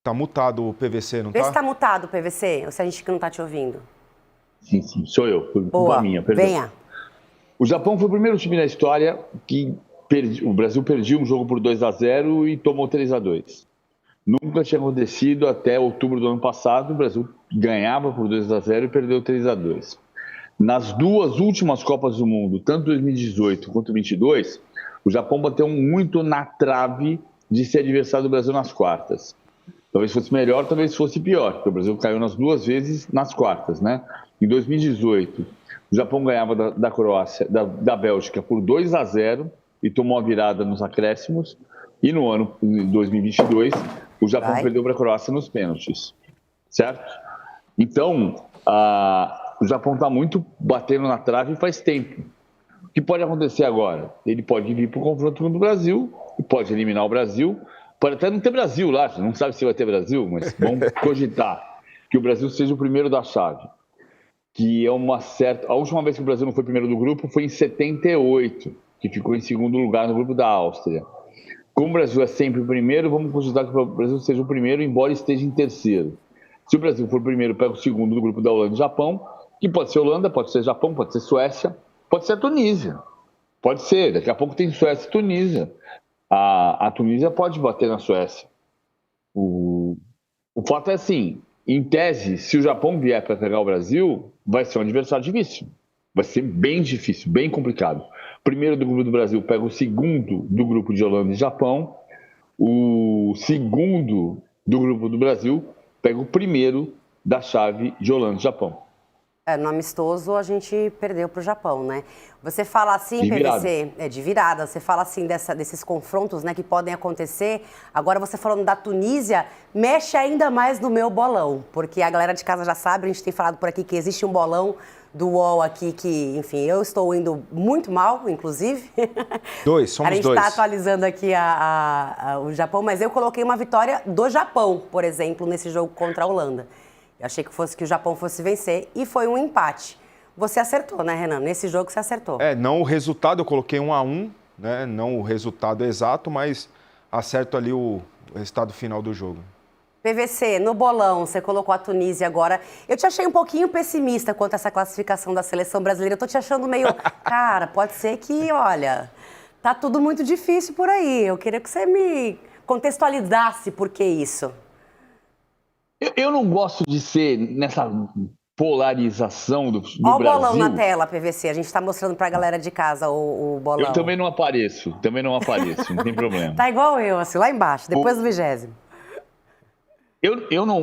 Tá mutado o PVC, não Vê tá? se tá mutado o PVC, ou se a gente que não tá te ouvindo. Sim, sou eu, por culpa Boa, minha, perdão. venha. O Japão foi o primeiro time na história que o Brasil perdia um jogo por 2-0 e tomou 3-2. Nunca tinha acontecido até outubro do ano passado, o Brasil ganhava por 2-0 e perdeu 3-2. Nas duas últimas Copas do Mundo, tanto 2018 quanto 2022, o Japão bateu muito na trave de ser adversário do Brasil nas quartas. Talvez fosse melhor, talvez fosse pior, porque o Brasil caiu nas duas vezes nas quartas, né? Em 2018, o Japão ganhava da Croácia, da Bélgica por 2-0 e tomou a virada nos acréscimos. E no ano de 2022, o Japão perdeu para a Croácia nos pênaltis, certo? Então, o Japão está muito batendo na trave faz tempo. O que pode acontecer agora? Ele pode vir para o confronto com o Brasil, e pode eliminar o Brasil. Pode até não ter Brasil lá, não sabe se vai ter Brasil, mas vamos cogitar que o Brasil seja o primeiro da chave. Que é uma certa. A última vez que o Brasil não foi primeiro do grupo foi em 78, que ficou em segundo lugar no grupo da Áustria. Como o Brasil é sempre o primeiro, vamos cogitar que o Brasil seja o primeiro, embora esteja em terceiro. Se o Brasil for o primeiro, pega o segundo do grupo da Holanda e Japão, que pode ser Holanda, pode ser Japão, pode ser Suécia, pode ser a Tunísia. Pode ser, daqui a pouco tem Suécia e Tunísia. A Tunísia pode bater na Suécia. O fato é assim, em tese, se o Japão vier para pegar o Brasil, vai ser um adversário difícil. Vai ser bem difícil, bem complicado. Primeiro do grupo do Brasil pega o segundo do grupo de Holanda e Japão. O segundo do grupo do Brasil pega o primeiro da chave de Holanda e Japão. No amistoso a gente perdeu para o Japão, né? Você fala assim, de PVC, de virada, você fala assim desses confrontos, né, que podem acontecer. Agora você falando da Tunísia, mexe ainda mais no meu bolão, porque a galera de casa já sabe, a gente tem falado por aqui que existe um bolão do UOL aqui que, enfim, eu estou indo muito mal, inclusive. Somos dois. A gente está atualizando aqui o Japão, mas eu coloquei uma vitória do Japão, por exemplo, nesse jogo contra a Holanda. Eu achei que o Japão fosse vencer e foi um empate. Você acertou, né, Renan? Nesse jogo você acertou. Não o resultado, eu coloquei 1-1, né? Não o resultado exato, mas acerto ali o resultado final do jogo. PVC, no bolão, você colocou a Tunísia agora. Eu te achei um pouquinho pessimista quanto a essa classificação da seleção brasileira. Eu tô te achando meio... Cara, pode ser que, olha, tá tudo muito difícil por aí. Eu queria que você me contextualizasse por que isso. Eu não gosto de ser nessa polarização do Brasil. Olha o bolão na tela, PVC. A gente está mostrando para a galera de casa o bolão. Eu também não apareço, não tem problema. Tá igual eu, assim, lá embaixo, depois do 20º.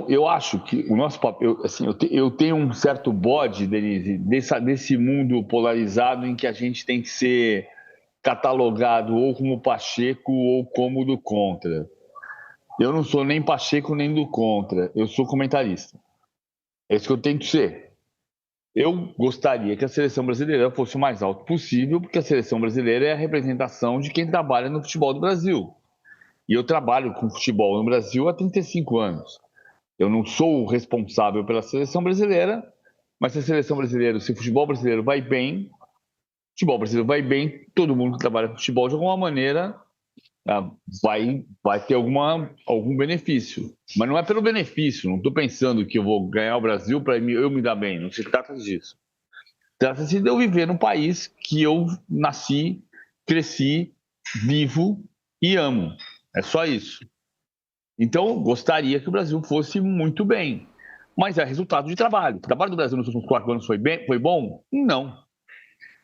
Eu acho que o nosso papel, assim, eu tenho um certo bode, Denise, desse mundo polarizado em que a gente tem que ser catalogado ou como Pacheco ou como do contra. Eu não sou nem Pacheco nem do contra, eu sou comentarista. É isso que eu tento ser. Eu gostaria que a seleção brasileira fosse o mais alto possível, porque a seleção brasileira é a representação de quem trabalha no futebol do Brasil. E eu trabalho com futebol no Brasil há 35 anos. Eu não sou o responsável pela seleção brasileira, mas se a seleção brasileira, se o futebol brasileiro vai bem, todo mundo que trabalha com futebol de alguma maneira vai ter algum benefício. Mas não é pelo benefício, não estou pensando que eu vou ganhar o Brasil para eu me dar bem, não se trata disso. Trata-se de eu viver num país que eu nasci, cresci, vivo e amo. É só isso. Então, gostaria que o Brasil fosse muito bem. Mas é resultado de trabalho. O trabalho do Brasil nos últimos 4 anos foi bom? Não.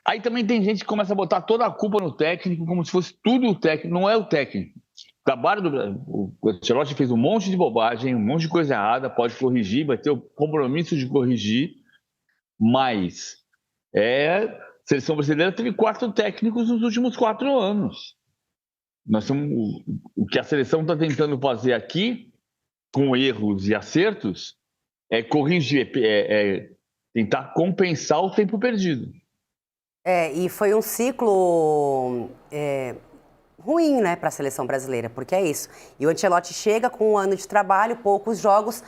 Aí também tem gente que começa a botar toda a culpa no técnico, como se fosse tudo o técnico. Não é o técnico. O trabalho do Brasil. O Ancelotti fez um monte de bobagem, um monte de coisa errada, pode corrigir, vai ter o compromisso de corrigir, mas a seleção brasileira teve 4 técnicos nos últimos 4 anos. O que a seleção está tentando fazer aqui, com erros e acertos, é corrigir, tentar compensar o tempo perdido. E foi um ciclo ruim, né, para a seleção brasileira, porque é isso. E o Ancelotti chega com 1 ano de trabalho, poucos jogos,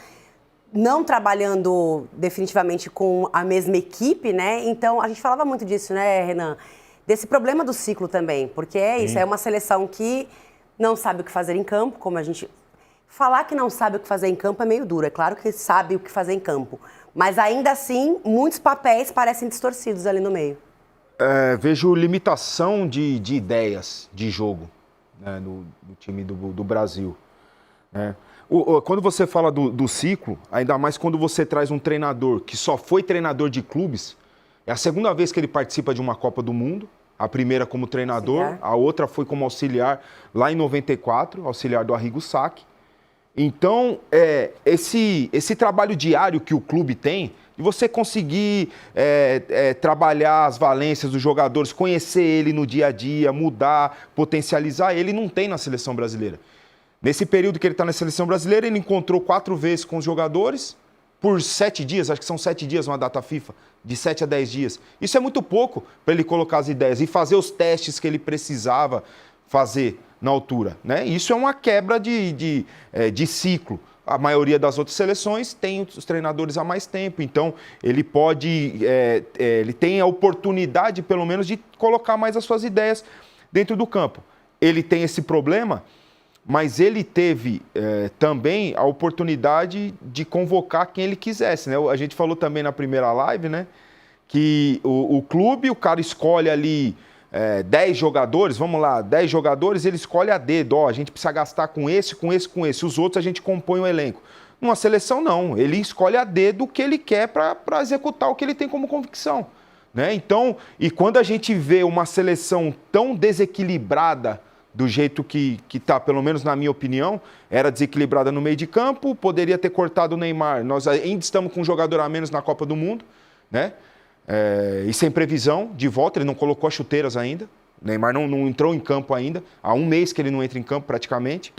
não trabalhando definitivamente com a mesma equipe, né? Então, a gente falava muito disso, né, Renan? Desse problema do ciclo também, porque é isso, é uma seleção que não sabe o que fazer em campo, como a gente Falar que não sabe o que fazer em campo é meio duro. É claro que sabe o que fazer em campo. Mas ainda assim, muitos papéis parecem distorcidos ali no meio. Vejo limitação de ideias de jogo, né, no time do Brasil. Né? Quando você fala do ciclo, ainda mais quando você traz um treinador que só foi treinador de clubes, é a segunda vez que ele participa de uma Copa do Mundo. A primeira como treinador, auxiliar. A outra foi como auxiliar lá em 94, auxiliar do Arrigo Sacchi. Então, esse trabalho diário que o clube tem, de você conseguir trabalhar as valências dos jogadores, conhecer ele no dia a dia, mudar, potencializar, ele não tem na seleção brasileira. Nesse período que ele está na seleção brasileira, ele encontrou 4 vezes com os jogadores por 7 dias, acho que são 7 dias uma data FIFA, de 7 a 10 dias. Isso é muito pouco para ele colocar as ideias e fazer os testes que ele precisava fazer na altura, né? Isso é uma quebra de ciclo. A maioria das outras seleções tem os treinadores há mais tempo, então ele ele tem a oportunidade, pelo menos, de colocar mais as suas ideias dentro do campo. Ele tem esse problema, mas ele teve também a oportunidade de convocar quem ele quisesse, né? A gente falou também na primeira live, né, que o clube, o cara escolhe ali 10 jogadores, vamos lá, 10 jogadores, ele escolhe a dedo, a gente precisa gastar com esse, com esse, com esse. Os outros a gente compõe o elenco. Numa seleção, não. Ele escolhe a dedo o que ele quer para executar o que ele tem como convicção. Né? Então, e quando a gente vê uma seleção tão desequilibrada do jeito que está, pelo menos na minha opinião, era desequilibrada no meio de campo, poderia ter cortado o Neymar. Nós ainda estamos com um jogador a menos na Copa do Mundo, né? E sem previsão de volta, ele não colocou as chuteiras ainda. O Neymar não entrou em campo ainda. Há um mês que ele não entra em campo praticamente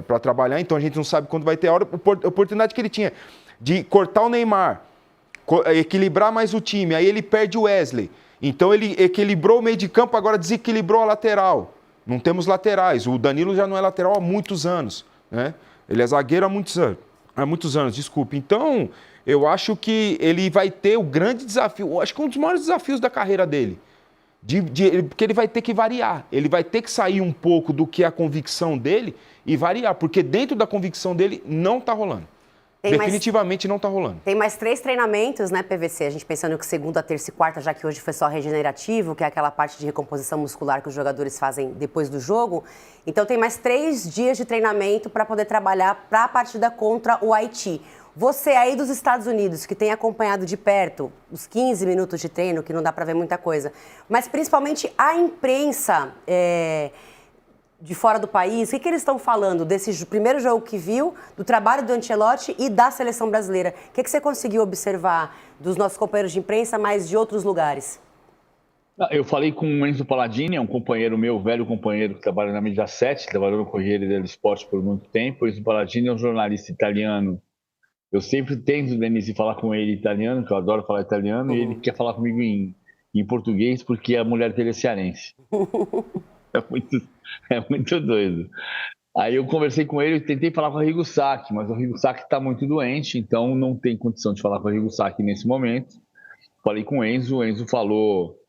para trabalhar, então a gente não sabe quando vai ter a oportunidade que ele tinha de cortar o Neymar, equilibrar mais o time, aí ele perde o Wesley. Então ele equilibrou o meio de campo, agora desequilibrou a lateral. Não temos laterais. O Danilo já não é lateral há muitos anos, né? Ele é zagueiro há muitos anos, desculpe. Então, eu acho que ele vai ter o grande desafio, acho que um dos maiores desafios da carreira dele, porque ele vai ter que variar, ele vai ter que sair um pouco do que é a convicção dele e variar, porque dentro da convicção dele não está rolando. Definitivamente não está rolando. Tem mais 3 treinamentos, né, PVC? A gente pensando que segunda, terça e quarta, já que hoje foi só regenerativo, que é aquela parte de recomposição muscular que os jogadores fazem depois do jogo. Então tem mais 3 dias de treinamento para poder trabalhar para a partida contra o Haiti. Você aí dos Estados Unidos, que tem acompanhado de perto os 15 minutos de treino, que não dá para ver muita coisa, mas principalmente a imprensa de fora do país, o que eles estão falando desse primeiro jogo que viu, do trabalho do Ancelotti e da seleção brasileira? O que você conseguiu observar dos nossos companheiros de imprensa, mas de outros lugares? Eu falei com o Enzo Palladini, é um companheiro meu, velho companheiro que trabalha na Mídia 7, trabalhou no Corriere dello Sport por muito tempo. O Enzo Palladini é um jornalista italiano. Eu sempre tento, Denise, falar com ele em italiano, que eu adoro falar italiano, e ele quer falar comigo em português porque a mulher dele é cearense. É muito doido. Aí eu conversei com ele e tentei falar com o Arrigo Sacchi, mas o Arrigo Sacchi está muito doente, então não tem condição de falar com o Arrigo Sacchi nesse momento. Falei com o Enzo falou: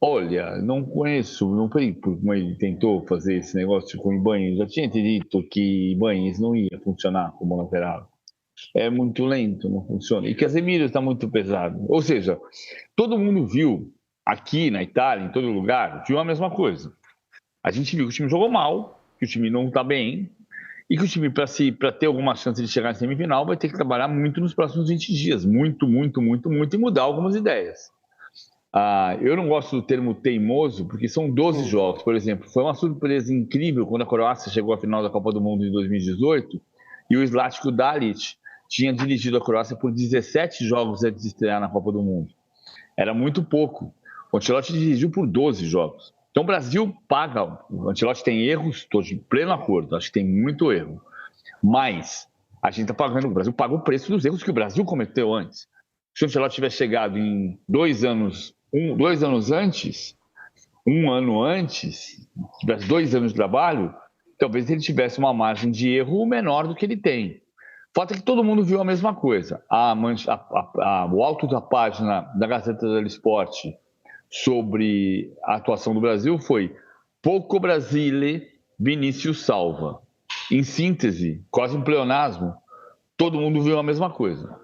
olha, não conheço, não sei como ele tentou fazer esse negócio com o Ibanez. Já tinha dito que Ibanez não ia funcionar como lateral. É muito lento, não funciona. E Casemiro está muito pesado. Ou seja, todo mundo viu, aqui na Itália, em todo lugar, viu a mesma coisa. A gente viu que o time jogou mal, que o time não está bem, e que o time, para ter alguma chance de chegar em semifinal, vai ter que trabalhar muito nos próximos 20 dias. Muito, e mudar algumas ideias. Eu não gosto do termo teimoso, porque são 12 jogos. Por exemplo, foi uma surpresa incrível quando a Croácia chegou à final da Copa do Mundo em 2018 e o Zlatko Dalic tinha dirigido a Croácia por 17 jogos antes de estrear na Copa do Mundo. Era muito pouco. O Ancelotti dirigiu por 12 jogos. Então o Brasil paga. O Ancelotti tem erros, estou de pleno acordo, acho que tem muito erro. Mas a gente está pagando, o Brasil paga o preço dos erros que o Brasil cometeu antes. Se o Ancelotti tivesse chegado em 2 anos antes, um ano antes, tivesse 2 anos de trabalho, talvez ele tivesse uma margem de erro menor do que ele tem. O fato é que todo mundo viu a mesma coisa. O alto da página da Gazeta dello Sport sobre a atuação do Brasil foi: pouco Brasile, Vinícius salva. em síntese, quase um pleonasmo, todo mundo viu a mesma coisa.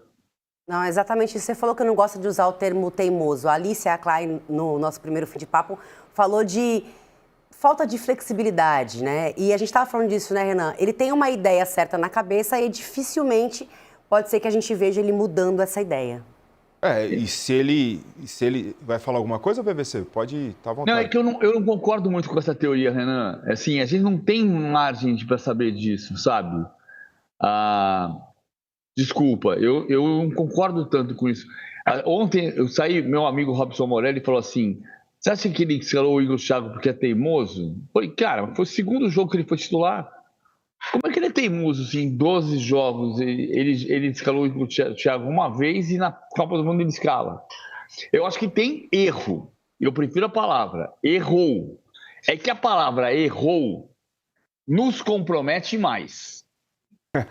Não, exatamente isso. Você falou que não gosta de usar o termo teimoso. A Alicia Klein, no nosso primeiro fim de papo, falou de falta de flexibilidade, né? E a gente estava falando disso, né, Renan? Ele tem uma ideia certa na cabeça e dificilmente pode ser que a gente veja ele mudando essa ideia. E se ele vai falar alguma coisa, PVC, pode estar à vontade. Não, é que eu não concordo muito com essa teoria, Renan. Assim, a gente não tem margem para saber disso, sabe? Desculpa, eu não concordo tanto com isso. Ontem eu saí, meu amigo Robson Morelli falou assim: você acha que ele escalou o Igor Thiago porque é teimoso? Eu falei, cara, foi o segundo jogo que ele foi titular. Como é que ele é teimoso, assim, em 12 jogos? Ele escalou o Igor Thiago uma vez e na Copa do Mundo ele escala. Eu acho que tem erro. Eu prefiro a palavra errou. É que a palavra errou nos compromete mais.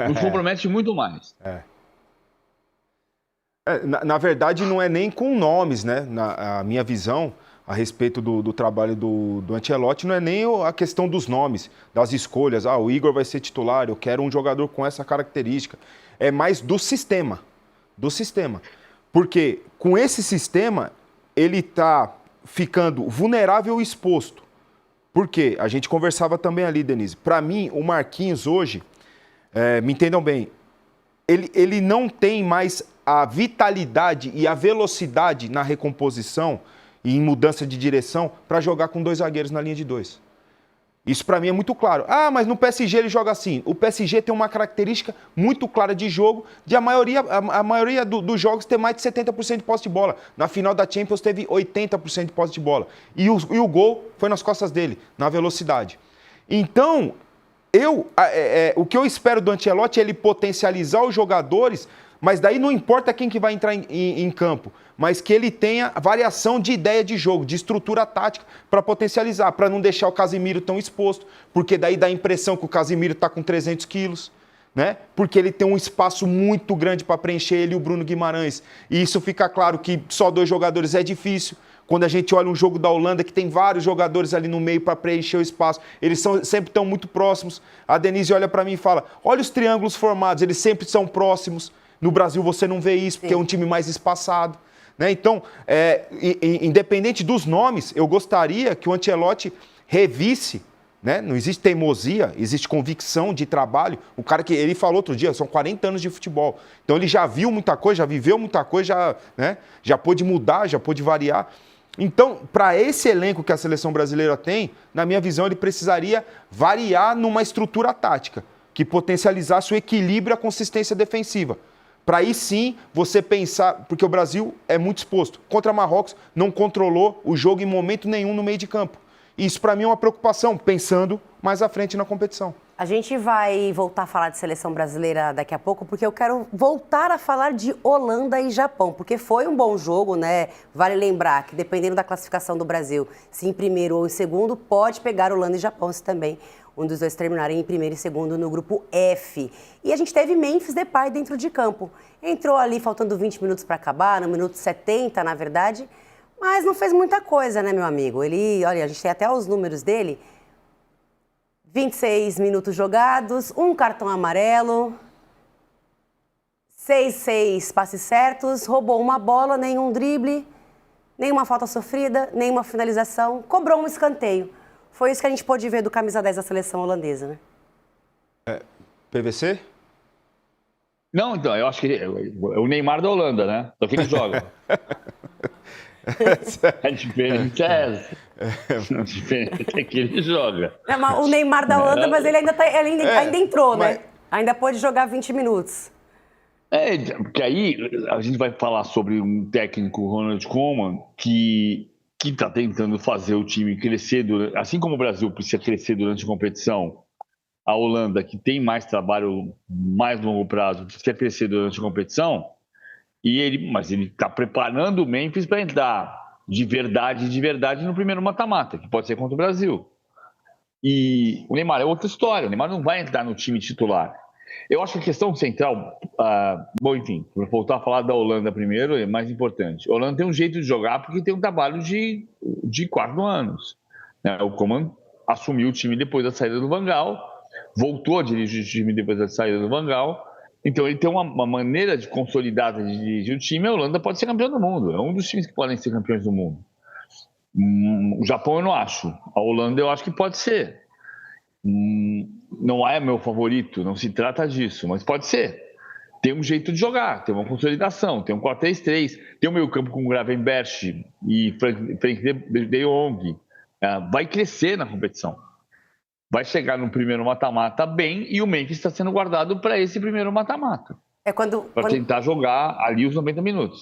Nos compromete muito mais. Na verdade, não é nem com nomes, né? A minha visão a respeito do trabalho do Ancelotti não é nem a questão dos nomes, das escolhas. O Igor vai ser titular, eu quero um jogador com essa característica. É mais do sistema. Do sistema. Porque com esse sistema, ele está ficando vulnerável e exposto. Por quê? A gente conversava também ali, Denise. Para mim, o Marquinhos hoje, me entendam bem, ele não tem mais a vitalidade e a velocidade na recomposição e em mudança de direção para jogar com 2 zagueiros na linha de 2. Isso para mim é muito claro. Mas no PSG ele joga assim. O PSG tem uma característica muito clara de jogo, de a maioria dos jogos ter mais de 70% de posse de bola. Na final da Champions teve 80% de posse de bola. E o gol foi nas costas dele, na velocidade. Então, o que eu espero do Ancelotti é ele potencializar os jogadores, mas daí não importa quem que vai entrar em campo, mas que ele tenha variação de ideia de jogo, de estrutura tática para potencializar, para não deixar o Casemiro tão exposto, porque daí dá a impressão que o Casemiro está com 300 quilos, né? Porque ele tem um espaço muito grande para preencher, ele e o Bruno Guimarães. E isso fica claro que só 2 jogadores é difícil. Quando a gente olha um jogo da Holanda, que tem vários jogadores ali no meio para preencher o espaço, eles sempre estão muito próximos. A Denise olha para mim e fala, olha os triângulos formados, eles sempre são próximos. No Brasil você não vê isso, porque é um time mais espaçado. Né? Então, independente dos nomes, eu gostaria que o Ancelotti revisse, né? Não existe teimosia, existe convicção de trabalho. O cara que ele falou outro dia, são 40 anos de futebol. Então ele já viu muita coisa, já viveu muita coisa, já pôde mudar, já pôde variar. Então, para esse elenco que a seleção brasileira tem, na minha visão, ele precisaria variar numa estrutura tática, que potencializasse o equilíbrio e a consistência defensiva. Para aí sim você pensar, porque o Brasil é muito exposto. Contra Marrocos, não controlou o jogo em momento nenhum no meio de campo. Isso para mim é uma preocupação, pensando mais à frente na competição. A gente vai voltar a falar de seleção brasileira daqui a pouco, porque eu quero voltar a falar de Holanda e Japão, porque foi um bom jogo, né? Vale lembrar que dependendo da classificação do Brasil, se em primeiro ou em segundo, pode pegar Holanda e Japão se também um dos dois terminarem em primeiro e segundo no grupo F. E a gente teve Memphis Depay dentro de campo. Entrou ali faltando 20 minutos para acabar, no minuto 70, na verdade, mas não fez muita coisa, né, meu amigo? Olha, a gente tem até os números dele. 26 minutos jogados, 1 cartão amarelo, 6 passes certos, roubou uma bola, nenhum drible, nenhuma falta sofrida, nenhuma finalização, cobrou um escanteio. Foi isso que a gente pôde ver do camisa 10 da seleção holandesa, né? PVC? Não, então, eu acho que é o Neymar da Holanda, né? Só que ele joga. A diferença é essa. A diferença é que ele joga. O Neymar da Holanda, mas ele ainda entrou, né? Ainda pôde jogar 20 minutos. Porque aí a gente vai falar sobre um técnico, Ronald Koeman, que está tentando fazer o time crescer, assim como o Brasil precisa crescer durante a competição, a Holanda, que tem mais trabalho, mais longo prazo, precisa crescer durante a competição, mas ele está preparando o Memphis para entrar de verdade no primeiro mata-mata, que pode ser contra o Brasil. E o Neymar é outra história, o Neymar não vai entrar no time titular. Eu acho que a questão central, bom, enfim, vou voltar a falar da Holanda primeiro, é mais importante. A Holanda tem um jeito de jogar porque tem um trabalho de 4 anos. Né? O Koeman assumiu o time depois da saída do Van Gaal, voltou a dirigir o time depois da saída do Van Gaal. Então ele tem uma maneira de consolidada de dirigir o time. A Holanda pode ser campeão do mundo, é um dos times que podem ser campeões do mundo. O Japão eu não acho, a Holanda eu acho que pode ser. Não é meu favorito, não se trata disso, mas pode ser. Tem um jeito de jogar, tem uma consolidação, tem um 4-3-3, tem um meio campo com Gravenberch e Frank de Jong. Vai crescer na competição. Vai chegar no primeiro mata-mata bem e o Memphis está sendo guardado para esse primeiro mata-mata. Para tentar jogar ali os 90 minutos.